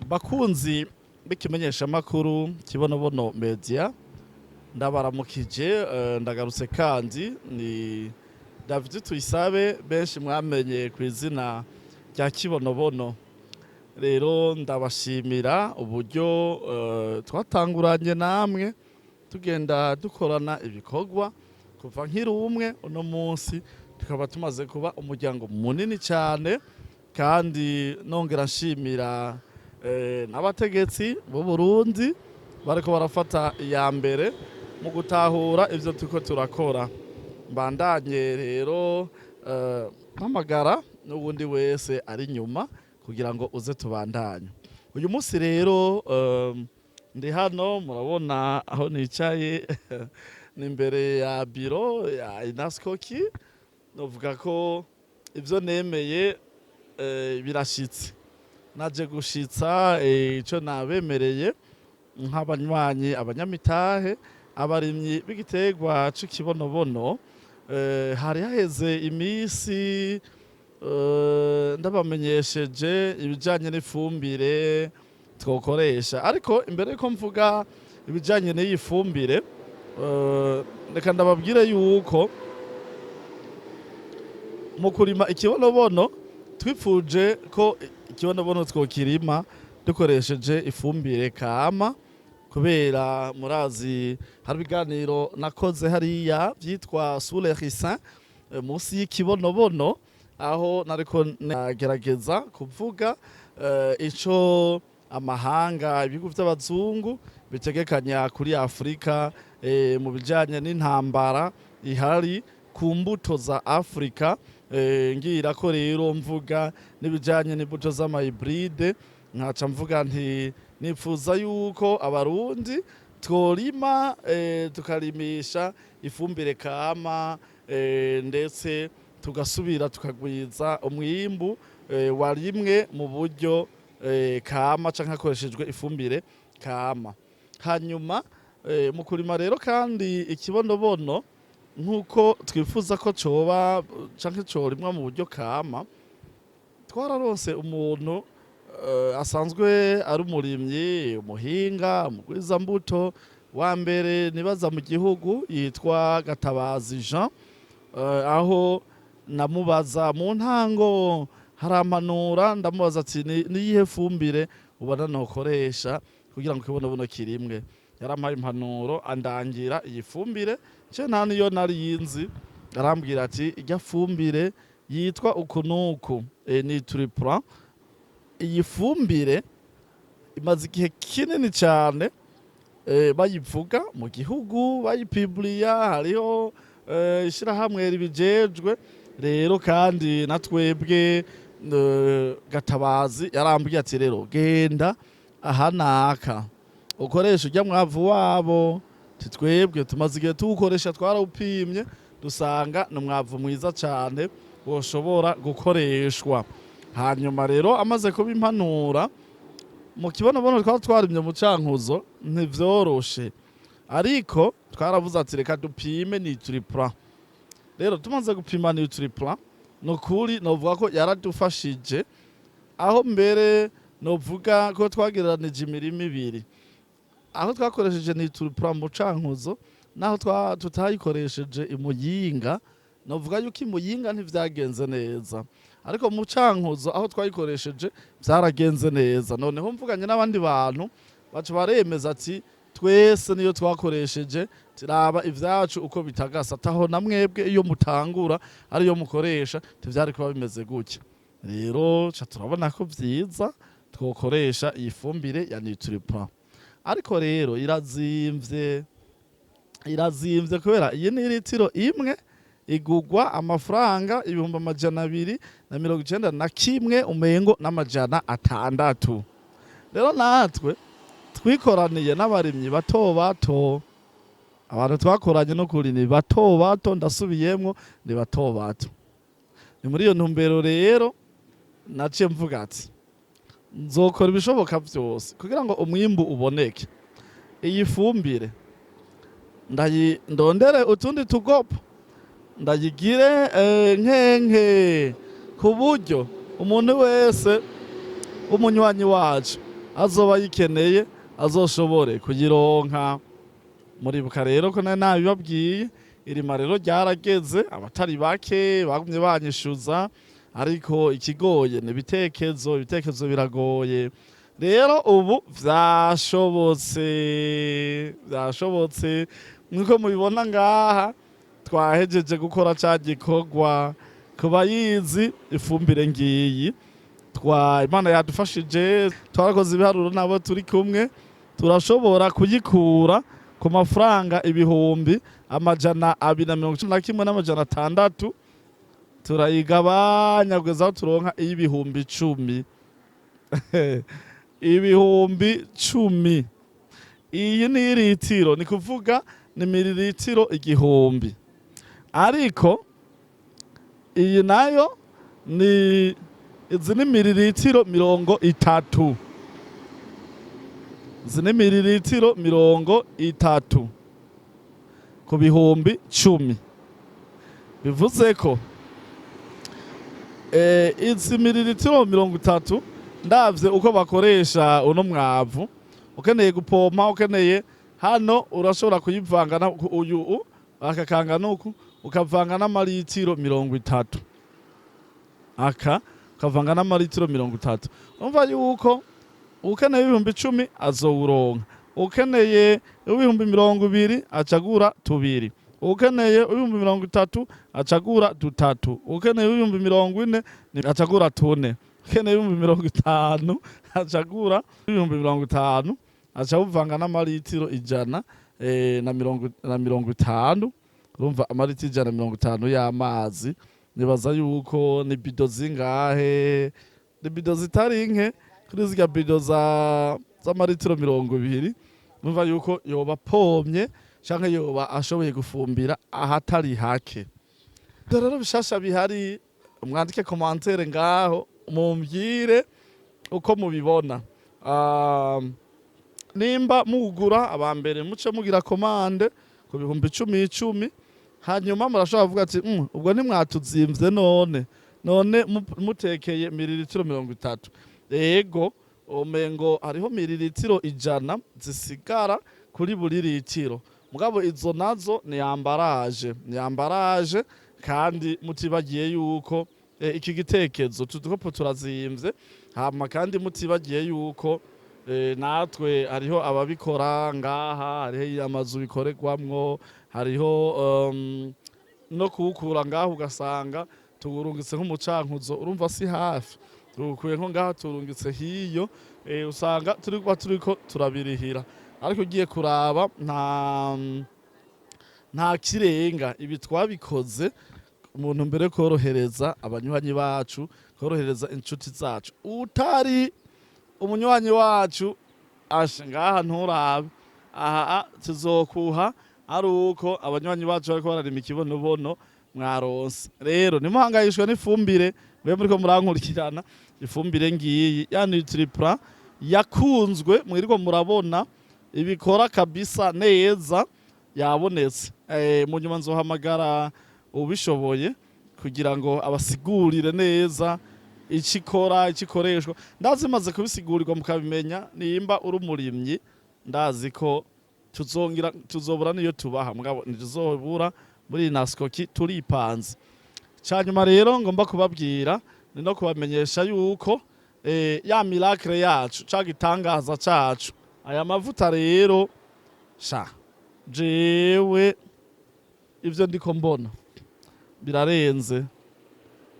Bakunzi b'ikimenyesha makuru Kibonobono media ndabaramukije ndagarutse kandi ni David Tuyisabe benshi mwamenye ku izina rya Kibonobono. Rero ndabashimira uburyo twatanguranye namwe tugenda dukorana ibikorwa kuva nkiri umwe uno munsi tukaba tumaze kuba umuryango munini cyane, kandi nongera nshimira n'abategetsi b'u Burundi bariko barafata iya mbere mu gutahura ivyo turiko turakora. Mbandanye rero mpamagara n'ubundi wese ari nyuma kugira ngo uze tubandanye. Uyu munsi rero ndi hano murabona aho nicaye ni imbere ya biro ya Inaskoki. Novuga ko ivyo nemeye birashitse. Naje gushitsa ico nabemereye nk'abanywanyi abanyamitahe abarimyi b'igiterwa c'ikibonobono. Hari haheze imisi ndabamenyesheje ibijanye n'ifumbire twokoresha, ariko imbere yuko mvuga ibijanye n'iyi fumbire reka ndababwire yuko mu kurima ikibonobono twifuje ko ikibonobono twokirima dukoresheje ifumbire kama, kubera murazi hari ibiganiro nakoze hariya vyitwa sur les ricins musi y'ikibonobono, aho nariko nagerageza kuvuga ico amahanga ibihugu vy'abazungu bitegekanya kuri Afrika mu bijanye n'intambara ihari ku mbuto za Afrika. Ngira ko rero mvuga n'ibijanye n'imbuto z'amahybride, nkaca mvuga nti nifuza yuko abarundi tworima tukarimisha ifumbire kama, ndetse tugasubira tukagwiza umwimbu warimwe mu buryo kama canke hakoreshejwe ifumbire kama. Hanyuma mu kurima rero kandi ikibonobono nkuko twifuza ko coba canke corimwa mu buryo kama, twararonse umuntu asanzwe ari umurimyi umuhinga umugwizambuto wa mbere nibaza mu gihugu yitwa Gatabazi Jean, aho namubaza mu ntango harampanura ndamubaza ati niyihe fumbire ubona nokoresha kugira ngo ikibonobono kirimwe. Yarampaye impanuro andangira iyi fumbire ce nta niyo nari yinzi, arambwira ati irya fumbire yitwa ukunuku ni triplan. Iyi fumbire imaze igihe kinini cyane bayivuga mu gihugu bayipibliya, hariho ishirahamwe ribijejwe rero, kandi natwebwe Gatabazi yarambwiye ati rero genda aha naka ukoresha urya mwavu wabo, titwebwe tumaze igihe tuwukoresha twarawupimye dusanga ni umwavu mwiza cyane woshobora gukoreshwa. Hanyuma rero amaze kubimpanura mu kibonobono twari twarimye mu cankuzo ntivyoroshe, ariko twaravuze ati reka dupime ni triplan. Rero tumaze gupima ni triplan nukuri novuga ko yaradufashije, aho mbere novuga ko twagereranije imirima ibiri, aho twakoresheje ni triplan mu cankuzo naho tutayikoresheje imuyinga. Novuga yuko imuyinga ntivyagenze neza, ariko mu cankuzo aho twayikoresheje vyaragenze neza. Noneho mvuganye n'abandi bantu baca baremeza ati twese niyo twakoresheje tiraba ivyacu uko bitagasa, taho na mwebwe iyo mutangura ariyo mukoresha tivyari kuba bimeze gutya. Rero ca turabona ko vyiza twokoresha iyi fumbire ya Nutriplan, ariko rero irazimvye kubera iyi ni litiro imwe igugwa amafaranga 291 umengo n'600. Rero natwe twikoraniye n'abarimyi bato bato, abantu twakoranye no kuri ni bato bato, ndasubiyemwo ni bato bato. Ni muri iyo ntumbero rero naciye mvuga ati nzokora ibishoboka vyose kugira ngo umwimbu uboneke. Iyi fumbire ndondere utundi tugopo ndayigire nkenke ku buryo umuntu wese umunywanyi wacu azoba yikeneye azoshobore kuyironka. Muribuka rero ko nabibabwiye irima rero ryarageze, abatari bake bagumye banyishuza, ariko ikigoye ni ibitekerezo biragoye. Rero ubu vyashobotse nkuko mubibona ngaha twahejeje gukora ca gikorwa. Kuba yizi ifumbire ngiyi Imana yadufashije, twarakoze ibiharuro nabo turi kumwe, turashobora kuyikura ku mafaranga 291,600, turayigabanya kugeza aho turonka y'ibihumbi 10. Ibihumbi 10. Iyi ni litiro, ni kuvuga ni mililitiro 1000. Ariko iyi nayo ni izi ni mililitiro 30. Izi ni mililitiro 30 ku bihumbi 10. Bivuze ko izi mililitiro 30 ndavye uko bakoresha uno mwavu, ukeneye gupompa, ukeneye hano urashobora kuyivanga uyu akakanga nuku ukavanga n'amalitiro 30. Ukavanga n'amalitiro 30. Umva yuko ukeneye ibihumbi 10 azowuronka, ukeneye ibihumbi 20 acagura 2, ukeneye ibihumbi 30 acagura 3, ukeneye ibihumbi 40 acagura 4, ukeneye ibihumbi 50 acagura ibihumbi 50, acawuvanga n'amalitiro 150. Urumva amalitiro 150 y'amazi. Nibaza yuko ni bido zingahe, ni bido zitari nke kuri zirya bido z'amalitiro 20. Urumva yuko yoba pomye canke yoba ashoboye gufumbira ahatari hake. Rero bishasha bihari, mwandike commentaire ngaho mumbwire uko mubibona. Nimba mugura abambere muce mugira commande ku bihumbi 10, hanyuma murashobora kuvuga ati ubwo ntimwatuzimvye none mutekeye mililitiro 30. Ego omengo hariho mililitiro 100 zisigara kuri buri litiro, mugabo izo nazo ni ambaraje, kandi mutibagiye yuko iki gitekerezo tudukopo turazimvye, hama kandi mutibagiye yuko natwe hariho ababikora ngaha, hariho amazu bikoregwamwo, hariho no kuwukura ngaho ugasanga tugurungitse nk'umucankuzo, urumva si hafi, tukuye nko ngaho turungitse hiyo, usanga turiko turabirihira. Ariko ugiye kuraba nta kirenga, ibi twabikoze umuntu mbere korohereza abanywanyi bacu, korohereza inshuti zacu. Utari umunywanyi wacu ngaha nturabe, aha tuzokuha ari uko abanywanyi bacu bariko bararima ikibonobono mwaronse. Rero nimuhangayishwe n'ifumbire, mwe muriko murankurikirana, ifumbire ngiyi ya Nutripra yakunzwe, mwiriko murabona ibikora kabisa neza, yabonetse. Mu nyuma nzohamagara ubishoboye kugira ngo abasigurire neza icikora, ikikoreshwa. Ndazi maze kubisigurirwa mukabimenya, nimba uri umurimyi ndazi ko tuzobura niyo tubaha, mugabo ntituzobura muri naskoki turipanze. Cyanyuma rero ngomba kubabwira ni no kubamenyesha yuko ya miracle yacu, cagitangaza cacu, aya mavuta rero jewe ivyo ndiko mbona birarenze,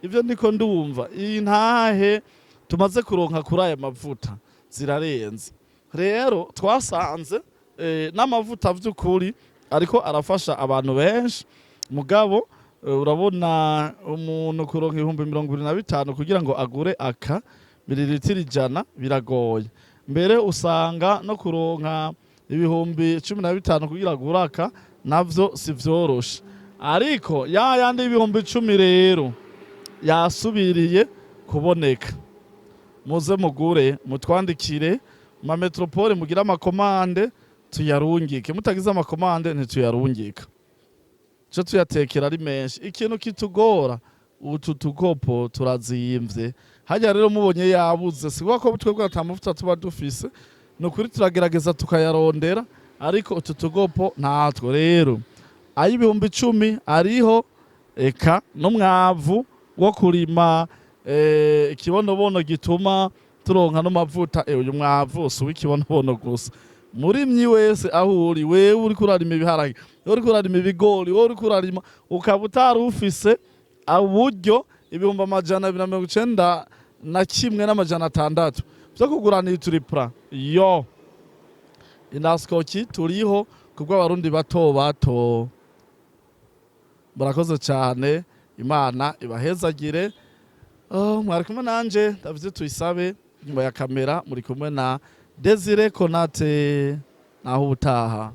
ivyo ndiko ndumva, iyi ntahe tumaze kuronka kuri aya mavuta zirarenze. Rero twasanze n'amavuta vy'ukuri ariko arafasha abantu benshi, mugabo urabona umuntu kuronka 25,000 kugira ngo agure aka mililitiro 100 biragoye. Mbere usanga no kuronka 15,000 kugira agure aka navyo si vyoroshe. Ariko yandi 10,000 rero yasubiriye kuboneka. Muze mugure, mutwandikire ma metropole, mugira amakomande tuyarungike. Mutagize amakomande ntituyarungika, cyo tuyatekera ari menshi. Ikintu kitugora utu tukopo turazimvye. Harya rero mubonye yabuze sikuba ko twebwe ata mavuta tuba dufise, nukuri turagerageza tukayarondera, ariko utu tukopo ntatwo. Rero ay'ibihumbi 10 ariho, eka n'umwavu wo kurima ikibonobono gituma turonka n'amavuta. Uyu mwavu si w'ikibonobono gusa, murimyi wese aho uri, wewe uriko urarima ibiharage, wewe uriko urarima ibigori, wewe uriko urarima ukaba utari ufise uburyo 291,600 vyo kugurana ituripra yo inaskoki turiho kubwo abarundi bato bato. Murakoze cyane, Imana ibahezagire. Mwari kumwe nanje David Tuyisabe, nyuma ya kamera muri kumwe na Desire Konate, naho ubutaha.